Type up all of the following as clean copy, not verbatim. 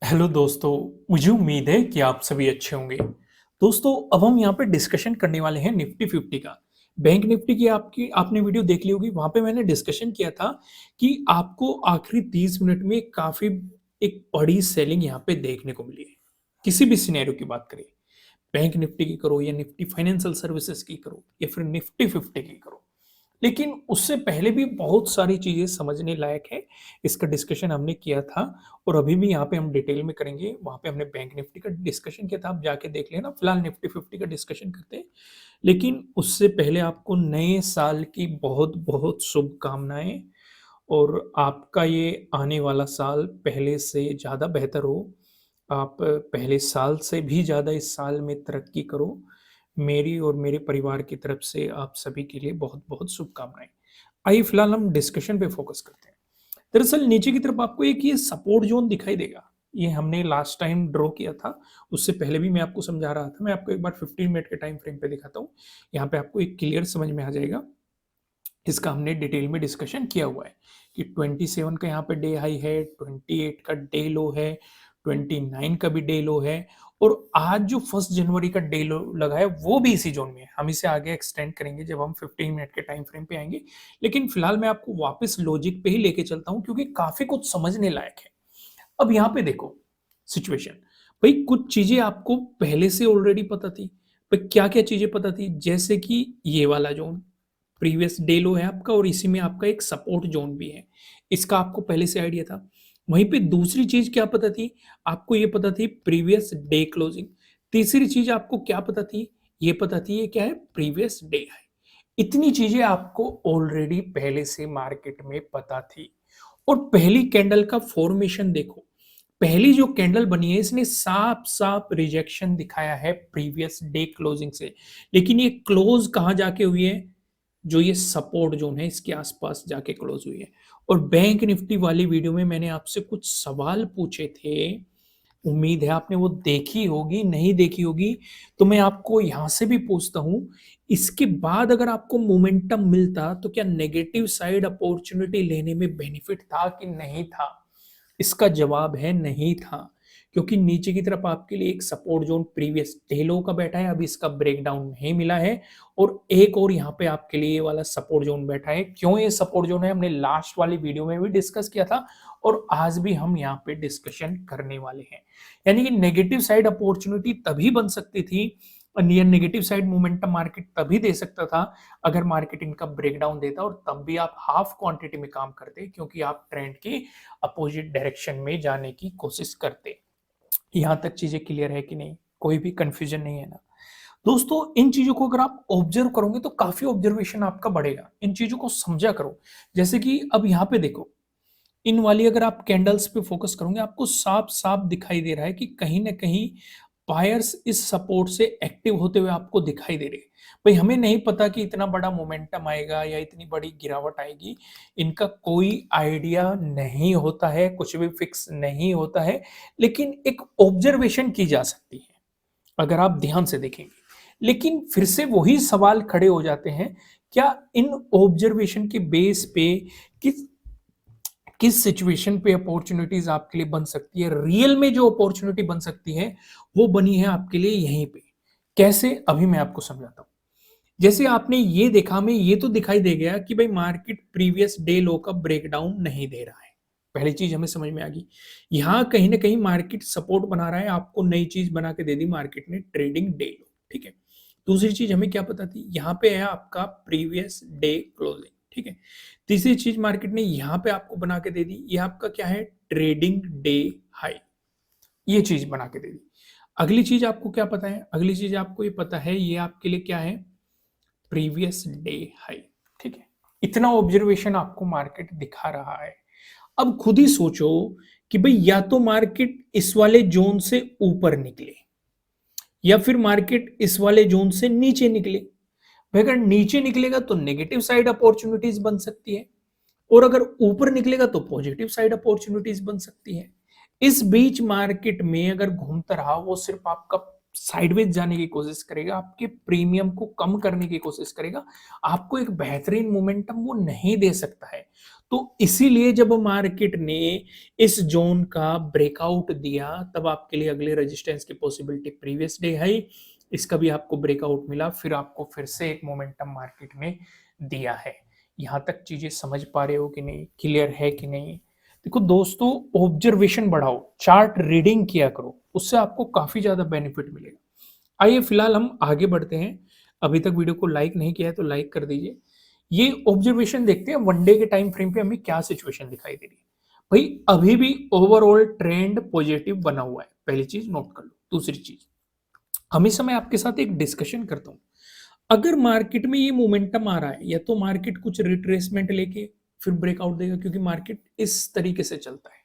Hello दोस्तों, मुझे उम्मीद है कि आप सभी अच्छे होंगे। दोस्तों, अब हम यहाँ पे डिस्कशन करने वाले हैं निफ्टी 50 का। बैंक निफ्टी की आपकी आपने वीडियो देख ली होगी, वहाँ पे मैंने डिस्कशन किया था कि आपको आखिरी 30 मिनट में काफ़ी एक बड़ी सेलिंग यहाँ पे देखने को मिली है। किसी भी सिनेरियो की बात करें, बैंक निफ्टी की करो या निफ्टी फाइनेंशियल सर्विसेज की करो या फिर निफ्टी 50 की करो। लेकिन उससे पहले भी बहुत सारी चीज़ें समझने लायक है, इसका डिस्कशन हमने किया था और अभी भी यहाँ पे हम डिटेल में करेंगे। वहाँ पे हमने बैंक निफ्टी का डिस्कशन किया था, आप जाके देख लेना। फिलहाल निफ्टी 50 का डिस्कशन करते हैं, लेकिन उससे पहले आपको नए साल की बहुत-बहुत शुभकामनाएँ और आपका ये आने वाला साल पहले से ज़्यादा बेहतर हो। आप पहले साल से भी ज़्यादा इस साल में तरक्की करो। मेरी और मेरे परिवार की तरफ से आप सभी के लिए बहुत-बहुत शुभकामनाएँ। आइए फिलहाल हम डिस्कशन पे फ़ोकस करते हैं। दरअसल नीचे की तरफ आपको एक ये सपोर्ट ज़ोन दिखाई देगा। ये हमने लास्ट टाइम ड्रॉ किया था, उससे पहले भी मैं आपको समझा रहा था। मैं आपको एक बार 15 मिनट के टाइम फ्रेम पे दिखाता हूँ। यहाँ पे आपको एक क्लियर समझ में आ जाएगा। इसका हमने डिटेल में डिस्कशन किया हुआ है कि 27 का यहाँ पे डे हाई है, 28 का डे लो है, 29 का भी डे लो है और आज जो 1 जनवरी का डे लो लगा है वो भी इसी जोन में है। हम इसे आगे एक्सटेंड करेंगे जब हम 15 मिनट के टाइम फ्रेम पे आएंगे, लेकिन फिलहाल मैं आपको वापस लॉजिक पे ही लेके चलता हूँ क्योंकि काफी कुछ समझने लायक है। अब यहाँ पे देखो सिचुएशन, भाई कुछ चीजें आपको पहले से ऑलरेडी पता थी। भाई क्या क्या चीजें पता थी, जैसे कि ये वाला जोन प्रीवियस डे लो है आपका और इसी में आपका एक सपोर्ट जोन भी है, इसका आपको पहले से आइडिया था। वहीं पे दूसरी चीज क्या पता थी, आपको ये पता थी प्रीवियस डे क्लोजिंग। तीसरी चीज आपको क्या पता थी, ये पता थी ये क्या है, प्रीवियस डे हाई। इतनी चीजें आपको ऑलरेडी पहले से मार्केट में पता थी। और पहली कैंडल का फॉर्मेशन देखो, पहली जो कैंडल बनी है इसने साफ साफ रिजेक्शन दिखाया है प्रीवियस डे क्लोजिंग से। लेकिन ये क्लोज कहां जाके हुई है, जो ये सपोर्ट जोन है इसके आसपास जाके क्लोज हुई है। और बैंक निफ्टी वाली वीडियो में मैंने आपसे कुछ सवाल पूछे थे, उम्मीद है आपने वो देखी होगी, नहीं देखी होगी तो मैं आपको यहां से भी पूछता हूं, इसके बाद अगर आपको मोमेंटम मिलता तो क्या नेगेटिव साइड अपॉर्चुनिटी लेने में बेनिफिट था कि नहीं था? इसका जवाब है नहीं था, क्योंकि नीचे की तरफ आपके लिए एक सपोर्ट जोन प्रीवियस डे लो का बैठा है, अभी इसका ब्रेकडाउन नहीं मिला है। और एक और यहाँ पे आपके लिए ये वाला सपोर्ट जोन बैठा है। क्यों ये सपोर्ट जोन है, हमने लास्ट वाली वीडियो में भी डिस्कस किया था और आज भी हम यहाँ पे डिस्कशन करने वाले हैं। यानी कि नेगेटिव साइड अपॉर्चुनिटी तभी बन सकती थी, near negative side momentum market तभी दे सकता था अगर मार्केट इनका ब्रेकडाउन देता और तब भी आप हाफ क्वांटिटी में काम करते, क्योंकि आप ट्रेंड की अपोजिट डायरेक्शन में जाने की कोशिश करते। यहां तक चीजें क्लियर है कि नहीं, कोई भी कंफ्यूजन नहीं है ना? दोस्तों, इन चीजों को अगर आप ऑब्जर्व करोगे तो काफी ऑब्जर्वेशन आपका बढ़ेगा, इन चीजों को समझा करो। जैसे कि अब यहाँ पे देखो, इन वाली अगर आप कैंडल्स पे फोकस करोगे आपको साफ साफ दिखाई दे रहा है कि कहीं ना कहीं बायर्स इस सपोर्ट से एक्टिव होते हुए आपको दिखाई दे रहे हैं। भाई हमें नहीं पता कि इतना बड़ा मोमेंटम आएगा या इतनी बड़ी गिरावट आएगी, इनका कोई आइडिया नहीं होता है, कुछ भी फिक्स नहीं होता है। लेकिन एक ऑब्जर्वेशन की जा सकती है अगर आप ध्यान से देखेंगे। लेकिन फिर से वही सवाल खड़े हो जाते हैं, क्या इन ऑब्जर्वेशन के बेस पे किस किस सिचुएशन पे अपॉर्चुनिटीज आपके लिए बन सकती है, रियल में जो अपॉर्चुनिटी बन सकती है वो बनी है आपके लिए यहीं पे। कैसे, अभी मैं आपको समझाता हूं। जैसे आपने ये देखा, हमें ये तो दिखाई दे गया कि भाई मार्केट प्रीवियस डे लो का ब्रेकडाउन नहीं दे रहा है, पहली चीज हमें समझ में आ गई। यहां कहीं ना कहीं मार्केट सपोर्ट बना रहा है, आपको नई चीज बना के दे दी मार्केट ने, ट्रेडिंग डे लो, ठीक है। दूसरी चीज हमें क्या पता थी, यहाँ पे है आपका प्रीवियस डे क्लोजिंग, ठीक है। तीसरी चीज मार्केट ने यहाँ पे आपको बना के दे दी, ये आपका क्या है, ट्रेडिंग डे हाई, ये चीज बना के दे दी। अगली चीज आपको क्या पता है, अगली चीज आपको ये पता है ये आपके लिए क्या है, प्रीवियस डे हाई, ठीक है। इतना ऑब्जर्वेशन आपको मार्केट दिखा रहा है। अब खुद ही सोचो कि भाई या तो मार्केट इस वाले जोन से ऊपर निकले या फिर मार्केट इस वाले जोन से नीचे निकले। भाई अगर नीचे निकलेगा तो नेगेटिव साइड अपॉर्चुनिटीज बन सकती है और अगर ऊपर निकलेगा तो पॉजिटिव साइड अपॉर्चुनिटीज बन सकती है। इस बीच मार्केट में अगर घूमता रहा वो सिर्फ आपका साइडवेज जाने की कोशिश करेगा, आपके प्रीमियम को कम करने की कोशिश करेगा, आपको एक बेहतरीन मोमेंटम वो नहीं दे सकता है। तो इसीलिए जब मार्केट ने इस जोन का ब्रेकआउट दिया, तब आपके लिए अगले रेजिस्टेंस की पॉसिबिलिटी प्रीवियस डे हाई, इसका भी आपको ब्रेकआउट मिला, फिर आपको फिर से एक मोमेंटम मार्केट ने दिया है। यहां तक चीजें समझ पा रहे हो कि नहीं, क्लियर है कि नहीं? देखो दोस्तों, ऑब्जर्वेशन बढ़ाओ, चार्ट रीडिंग किया करो, उससे आपको काफी ज्यादा बेनिफिट मिलेगा। आइए फिलहाल हम आगे बढ़ते हैं। अभी तक वीडियो को लाइक नहीं किया है तो लाइक कर दीजिए। ये ऑब्जर्वेशन देखते हैं वन डे के टाइम फ्रेम पे हमें क्या सिचुएशन दिखाई दे रही है। भाई अभी भी ओवरऑल ट्रेंड पॉजिटिव बना हुआ है, पहली चीज नोट कर लो। दूसरी चीज, हमेशा मैं आपके साथ एक डिस्कशन करता हूं, अगर मार्केट में ये मोमेंटम आ रहा है, या तो मार्केट कुछ रिट्रेसमेंट लेके फिर ब्रेकआउट देगा, क्योंकि मार्केट इस तरीके से चलता है,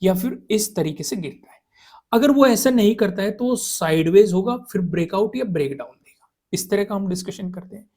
या फिर इस तरीके से गिरता है। अगर वो ऐसा नहीं करता है तो साइडवेज होगा, फिर ब्रेकआउट या ब्रेकडाउन देगा। इस तरह का हम डिस्कशन करते हैं।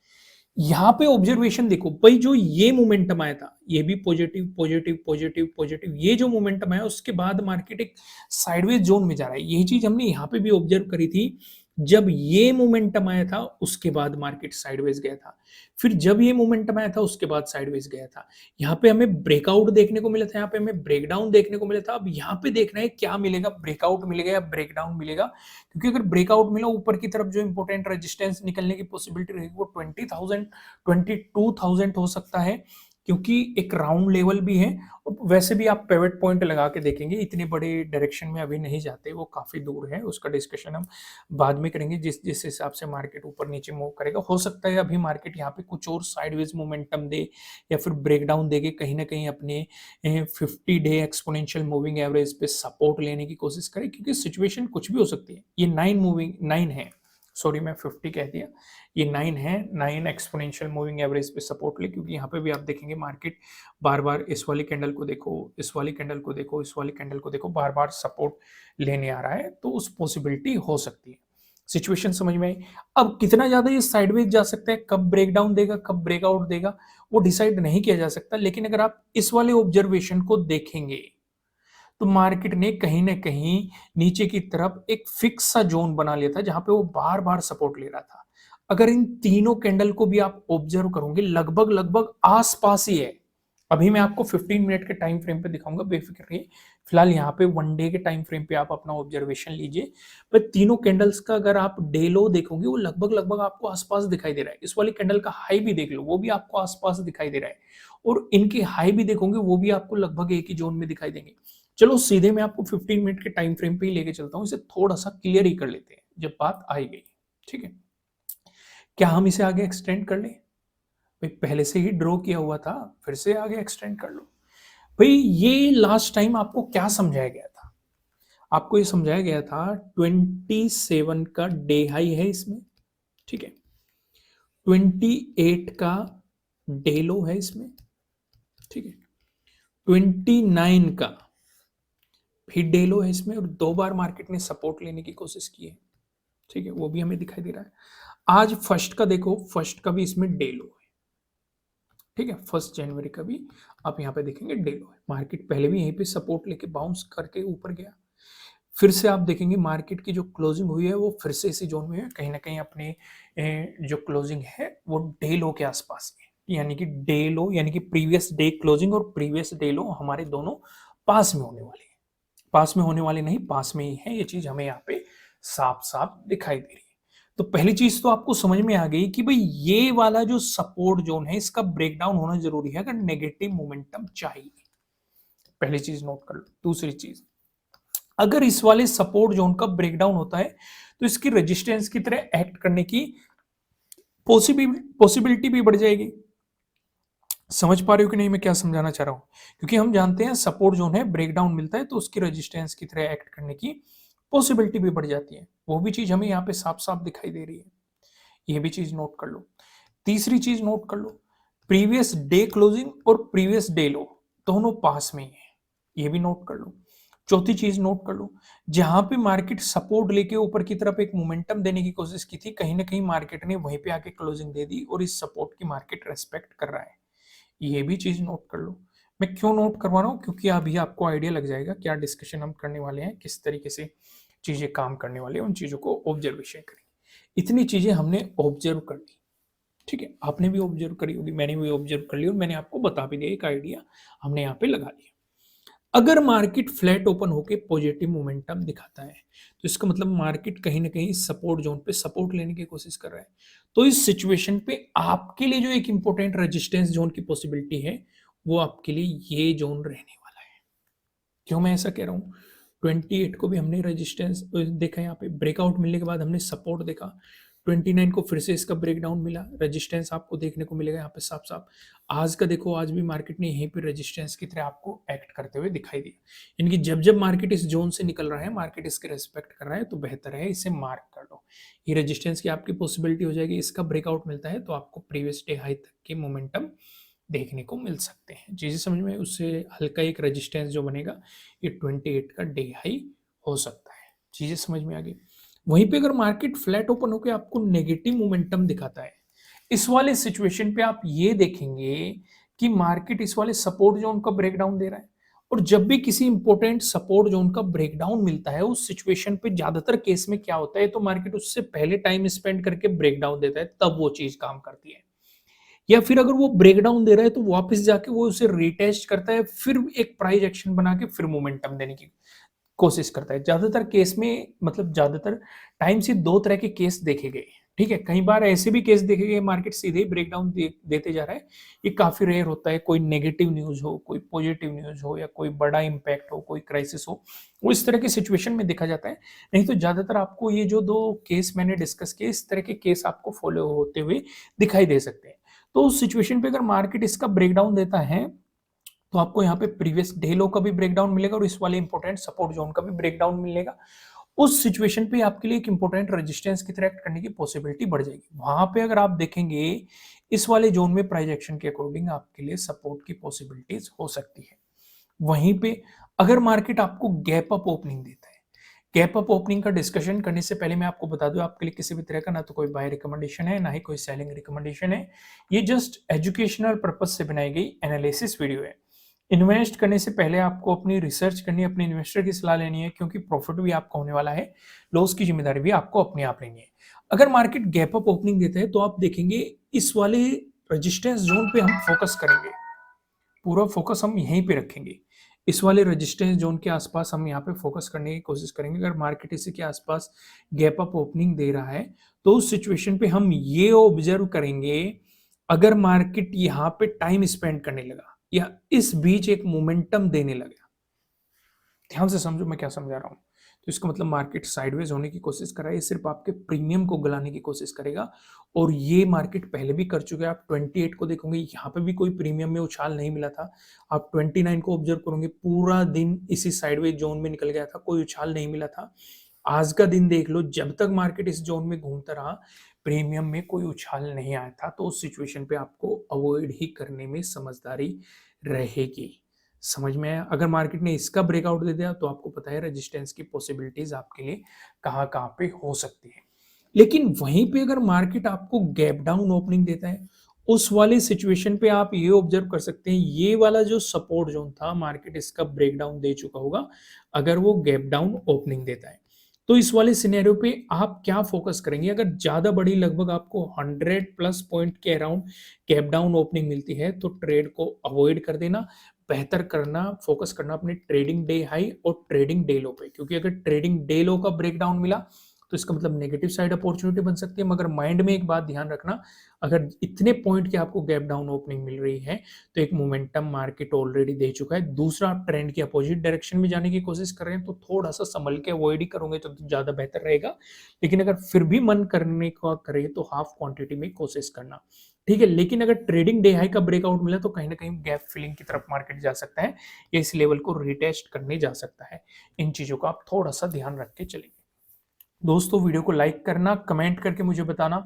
यहां पे ऑब्जर्वेशन देखो भाई, जो ये मोमेंटम आया था, ये भी पॉजिटिव पॉजिटिव पॉजिटिव पॉजिटिव, ये जो मोमेंटम आया उसके बाद मार्केट एक साइडवेज जोन में जा रहा है। यही चीज हमने यहां पे भी ऑब्जर्व करी थी। जब ये मोमेंटम आया था उसके बाद मार्केट साइडवेज गया था, फिर जब ये मोमेंटम आया था उसके बाद साइडवेज गया था। यहाँ पे हमें ब्रेकआउट देखने को मिला था, यहाँ पे हमें ब्रेकडाउन देखने को मिला था। अब यहाँ पे देखना है क्या मिलेगा, ब्रेकआउट मिलेगा या ब्रेकडाउन मिलेगा। क्योंकि अगर ब्रेकआउट मिला ऊपर की तरफ, जो इंपॉर्टेंट रेजिस्टेंस निकलने की पॉसिबिलिटी रहेगी वो 20,000 22,000 हो सकता है, क्योंकि एक राउंड लेवल भी है। और वैसे भी आप पिवट पॉइंट लगा के देखेंगे, इतने बड़े डायरेक्शन में अभी नहीं जाते, वो काफी दूर है, उसका डिस्कशन हम बाद में करेंगे। जिस जिस हिसाब से मार्केट ऊपर नीचे मूव करेगा, हो सकता है अभी मार्केट यहाँ पे कुछ और साइडवेज मोमेंटम दे, या फिर ब्रेकडाउन देके कहीं ना कहीं अपने 50 डे एक्सपोनेंशियल मूविंग एवरेज पे सपोर्ट लेने की कोशिश करे, क्योंकि सिचुएशन कुछ भी हो सकती है। ये 9 है, सॉरी मैं 50 कह दिया, ये 9 है। 9 एक्सपोनेंशियल मूविंग एवरेज पे सपोर्ट ले, क्योंकि यहाँ पे भी आप देखेंगे मार्केट बार बार इस वाली कैंडल को देखो, इस वाली कैंडल को देखो, इस वाली कैंडल को देखो, बार बार सपोर्ट लेने आ रहा है, तो उस पॉसिबिलिटी हो सकती है। सिचुएशन समझ में आई? अब कितना ज्यादा ये साइडवेज जा सकता है, कब ब्रेकडाउन देगा, कब ब्रेकआउट देगा, वो डिसाइड नहीं किया जा सकता। लेकिन अगर आप इस वाले ऑब्जर्वेशन को देखेंगे, तो मार्केट ने कहीं ना कहीं नीचे की तरफ एक फिक्स सा जोन बना लिया था, जहां पे वो बार बार सपोर्ट ले रहा था। अगर इन तीनों कैंडल को भी आप ऑब्जर्व करोगे, लगभग लगभग आसपास ही है। अभी मैं आपको 15 मिनट के टाइम फ्रेम पे दिखाऊंगा, बेफिक्र रहिए। फिलहाल यहाँ पे वन डे के टाइम फ्रेम पे आप अपना ऑब्जर्वेशन लीजिए। पर तीनों कैंडल्स का अगर आप डे लो देखोगे, वो लगभग लगभग आपको आसपास दिखाई दे रहा है। इस वाली कैंडल का हाई भी देख लो, वो भी आपको आसपास दिखाई दे रहा है। और इनके हाई भी देखोगे, वो भी आपको लगभग एक ही जोन में दिखाई देंगे। चलो सीधे मैं आपको 15 मिनट के टाइम फ्रेम पे ही लेके चलता हूँ, इसे थोड़ा सा क्लियर ही कर लेते हैं जब बात आई गई। ठीक है, क्या हम इसे आगे एक्सटेंड कर लें? भाई पहले से ही ड्रॉ किया हुआ था, फिर से आगे एक्सटेंड कर लो। भाई ये लास्ट टाइम आपको क्या समझाया गया था? आपको ये समझाया गया था 27 का डे हाई है इसमें, ठीक है, 28 का डे लो है इसमें, ठीक है, 29 का फिर डे लो है इसमें, और दो बार मार्केट ने सपोर्ट लेने की कोशिश की है, ठीक है, वो भी हमें दिखाई दे रहा है। आज फर्स्ट का देखो, फर्स्ट का भी इसमें डे लो है, ठीक है, 1 जनवरी का भी आप यहाँ पे देखेंगे डे लो है। मार्केट पहले भी यहीं पे सपोर्ट लेके बाउंस करके ऊपर गया, फिर से आप देखेंगे मार्केट की जो क्लोजिंग हुई है वो फिर से इसी जोन में है, कहीं ना कहीं अपने जो क्लोजिंग है वो डे लो के आसपास है। यानी कि डे लो यानी कि प्रीवियस डे क्लोजिंग और प्रीवियस डे लो हमारे दोनों पास में होने वाले हैं। पास में होने वाले नहीं, पास में ही है, ये चीज हमें यहाँ पे साफ साफ दिखाई दे रही है। तो पहली चीज तो आपको समझ में आ गई कि भाई ये वाला जो सपोर्ट जोन है इसका ब्रेकडाउन होना जरूरी है अगर नेगेटिव मोमेंटम चाहिए। पहली चीज नोट कर लो। दूसरी चीज, अगर इस वाले सपोर्ट जोन का ब्रेकडाउन होता है तो इसकी रेजिस्टेंस की तरह एक्ट करने की पॉसिबिलिटी भी बढ़ जाएगी। समझ पा रहे हो कि नहीं मैं क्या समझाना चाह रहा हूं? क्योंकि हम जानते हैं सपोर्ट जोन है, ब्रेकडाउन मिलता है तो उसकी रेजिस्टेंस की तरह एक्ट करने की पॉसिबिलिटी भी बढ़ जाती है। वो भी चीज हमें यहाँ पे साफ साफ दिखाई दे रही है, ये भी चीज नोट कर लो। तीसरी चीज नोट कर लो, प्रीवियस डे क्लोजिंग और प्रीवियस डे लो दोनों पास में ही है, ये भी नोट कर लो। चौथी चीज नोट कर लो, जहां पे मार्केट सपोर्ट लेके ऊपर की तरफ एक मोमेंटम देने की कोशिश की थी, कहीं ना कहीं मार्केट ने वहीं पे आके क्लोजिंग दे दी और इस सपोर्ट की मार्केट रेस्पेक्ट कर रहा है, ये भी चीज नोट कर लो। मैं क्यों नोट करवा रहा हूँ? क्योंकि अभी आपको आइडिया लग जाएगा क्या डिस्कशन हम करने वाले हैं, किस तरीके से चीज़ें काम करने वाली हैं, उन चीज़ों को ऑब्जर्वेशन करेंगे। इतनी चीज़ें हमने ऑब्जर्व कर ली, ठीक है? आपने भी ऑब्जर्व करी होगी, मैंने भी ऑब्जर्व कर ली और मैंने आपको बता भी दिया, एक आइडिया हमने यहाँ पे लगा लिया। अगर मार्केट फ्लैट ओपन होके पॉजिटिव मोमेंटम दिखाता है, तो इसका मतलब मार्केट कहीं न कहीं सपोर्ट ज़ोन पे सपोर्ट लेने की कोशिश कर रहा है। तो इस सिचुएशन पे आपके लिए जो एक इम्पोर्टेंट रेजिस्टेंस ज़ोन की पॉसिबिलिटी है, वो आपके लिए ये ज़ोन रहने वाला है। क्यों मैं ऐसा कह रहा हूँ? 28 को भी हमने रेजिस्टेंस देखा, यहाँ पे ब्रेकआउट मिलने के बाद हमने सपोर्ट देखा। 29 को फिर से इसका ब्रेकडाउन मिला, रेजिस्टेंस आपको देखने को मिलेगा यहाँ पे साफ-साफ। आज का देखो, आज भी मार्केट ने यहीं पे रेजिस्टेंस की तरह आपको एक्ट करते हुए दिखाई दिया। यानी कि जब-जब मार्केट इस ज़ोन से निकल रहा है, मार्केट इसके रिस्पेक्ट कर रहा है, तो बेहतर है इसे मार्क कर लो। ये रेजिस्टेंस की आपकी पॉसिबिलिटी हो जाएगी, इसका ब्रेकआउट मिलता है तो आपको प्रीवियस डे हाई तक के मोमेंटम देखने को मिल सकते हैं। चीज़ें समझ में, उससे हल्का एक रेजिस्टेंस जो बनेगा, ये 28 का डे हाई हो सकता है। चीज़ें समझ में आ गई। वहीं पे अगर मार्केट फ्लैट ओपन होके आपको नेगेटिव मोमेंटम दिखाता है, इस वाले सिचुएशन पे आप ये देखेंगे कि मार्केट इस वाले सपोर्ट ज़ोन का ब्रेकडाउन दे रहा है, और जब भी किसी इंपॉर्टेंट सपोर्ट ज़ोन का ब्रेकडाउन मिलता है, उस सिचुएशन पे ज़्यादातर केस में क्या होता है, तो मार्केट उससे पहले टाइम स्पेंड करके ब्रेकडाउन देता है, तब वो चीज़ काम करती है। या फिर अगर वो ब्रेकडाउन दे रहा है तो वापस जाके वो उसे रीटेस्ट करता है, फिर एक प्राइस एक्शन बना के फिर मोमेंटम देने की कोशिश करता है। ज़्यादातर केस में, मतलब ज़्यादातर टाइम से 2 तरह के केस देखे गए हैं, ठीक है? कई बार ऐसे भी केस देखे गए, मार्केट सीधे ही ब्रेकडाउन देते जा रहा है। ये काफ़ी रेयर होता है, कोई नेगेटिव न्यूज़ हो, कोई पॉजिटिव न्यूज़ हो या कोई बड़ा इम्पैक्ट हो, कोई क्राइसिस हो, वो इस तरह की सिचुएशन में देखा जाता है। नहीं तो ज़्यादातर आपको ये जो 2 केस मैंने डिस्कस किए, इस तरह के केस आपको फॉलो होते हुए दिखाई दे सकते हैं। तो उस सिचुएशन पे अगर मार्केट इसका ब्रेकडाउन देता है, तो आपको यहाँ पे प्रीवियस डे लो का भी ब्रेकडाउन मिलेगा और इस वाले इंपॉर्टेंट सपोर्ट जोन का भी ब्रेकडाउन मिलेगा। उस सिचुएशन पे आपके लिए एक इंपॉर्टेंट रेजिस्टेंस की तरह एक्ट करने की पॉसिबिलिटी बढ़ जाएगी। वहां पे अगर आप देखेंगे, इस वाले जोन में प्राइस एक्शन के अकॉर्डिंग आपके लिए सपोर्ट की पॉसिबिलिटीज हो सकती है। वहीं पे अगर मार्केट आपको गैप अप ओपनिंग देता है, गैप अप ओपनिंग का डिस्कशन करने से पहले मैं आपको बता दूं, आपके लिए किसी भी तरह का ना तो कोई बाय रिकमेंडेशन है, ना ही कोई सेलिंग रिकमेंडेशन है। ये जस्ट एजुकेशनल पर्पज से बनाई गई एनालिसिस वीडियो है। इन्वेस्ट करने से पहले आपको अपनी रिसर्च करनी है, अपने इन्वेस्टर की सलाह लेनी है, क्योंकि प्रॉफिट भी आपका होने वाला है, लॉस की जिम्मेदारी भी आपको अपने आप लेनी है। अगर मार्केट गैप अप ओपनिंग देता है तो आप देखेंगे इस वाले रेजिस्टेंस जोन पे हम फोकस करेंगे, पूरा फोकस हम यहीं पे रखेंगे। इस वाले रेजिस्टेंस जोन के आसपास हम यहाँ पे फोकस करने की कोशिश करेंगे। अगर मार्केट इसी के आसपास गैप अप ओपनिंग दे रहा है, तो उस सिचुएशन पे हम ये ऑब्जर्व करेंगे, अगर मार्केट यहाँ पे टाइम स्पेंड करने लगा या इस बीच एक मोमेंटम देने लगा, ध्यान से समझो मैं क्या समझा रहा हूँ। तो इसका मतलब मार्केट साइडवेज होने की कोशिश कर रहा है, ये सिर्फ आपके प्रीमियम को गलाने की कोशिश करेगा, और ये मार्केट पहले भी कर चुका है। आप 28 को देखोगे, यहाँ पे भी कोई प्रीमियम में उछाल नहीं मिला था। आप 29 को ऑब्जर्व करोगे, पूरा दिन इसी साइडवेज जोन में निकल गया था, कोई उछाल नहीं मिला था। आज का दिन देख लो, जब तक मार्केट इस जोन में घूमता रहा, प्रीमियम में कोई उछाल नहीं आया था। तो उस सिचुएशन पे आपको अवॉइड ही करने में समझदारी रहेगी। समझ में आया? अगर मार्केट ने इसका ब्रेकआउट दे दिया तो आपको पता है रेजिस्टेंस की पॉसिबिलिटीज आपके लिए कहाँ-कहाँ पे हो सकती है। लेकिन वहीं पे अगर मार्केट आपको गैप डाउन ओपनिंग देता है, उस वाले सिचुएशन पे आप ये ऑब्जर्व कर सकते हैं, ये वाला जो सपोर्ट जोन था, मार्केट इसका ब्रेकडाउन दे चुका होगा अगर वो गैप डाउन ओपनिंग देता है। तो इस वाले सिनेरियो पे आप क्या फोकस करेंगे? अगर ज़्यादा बड़ी, लगभग आपको 100 प्लस पॉइंट के अराउंड गैप डाउन ओपनिंग मिलती है, तो ट्रेड को अवॉइड कर देना, बेहतर करना, फोकस करना अपने ट्रेडिंग डे हाई और ट्रेडिंग डे लो पे, क्योंकि अगर ट्रेडिंग डे लो का ब्रेकडाउन मिला तो इसका मतलब नेगेटिव साइड अपॉर्चुनिटी बन सकती है। मगर माइंड में एक बात ध्यान रखना, अगर इतने पॉइंट की आपको गैप डाउन ओपनिंग मिल रही है, तो एक मोमेंटम मार्केट ऑलरेडी दे चुका है। दूसरा, आप ट्रेंड की अपोजिट डायरेक्शन में जाने की कोशिश कर रहे हैं, तो थोड़ा सा संभल के अवॉइड ही करोगे तो ज्यादा बेहतर रहेगा। लेकिन अगर फिर भी मन करने का करे तो हाफ क्वांटिटी में कोशिश करना, ठीक है। लेकिन अगर ट्रेडिंग डे हाई का ब्रेकआउट मिला तो कहीं ना कहीं गैप फिलिंग की तरफ मार्केट जा सकता है, या इस लेवल को रिटेस्ट करने जा सकता है। इन चीजों का आप थोड़ा सा ध्यान रख के चलेंगे। दोस्तों, वीडियो को लाइक करना, कमेंट करके मुझे बताना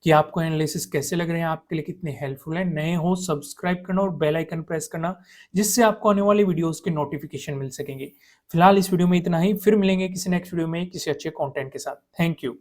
कि आपको एनालिसिस कैसे लग रहे हैं, आपके लिए कितने हेल्पफुल हैं। नए हो सब्सक्राइब करना और बेल आइकन प्रेस करना, जिससे आपको आने वाली वीडियोस के नोटिफिकेशन मिल सकेंगे। फिलहाल इस वीडियो में इतना ही, फिर मिलेंगे किसी नेक्स्ट वीडियो में किसी अच्छे कंटेंट के साथ। Thank you.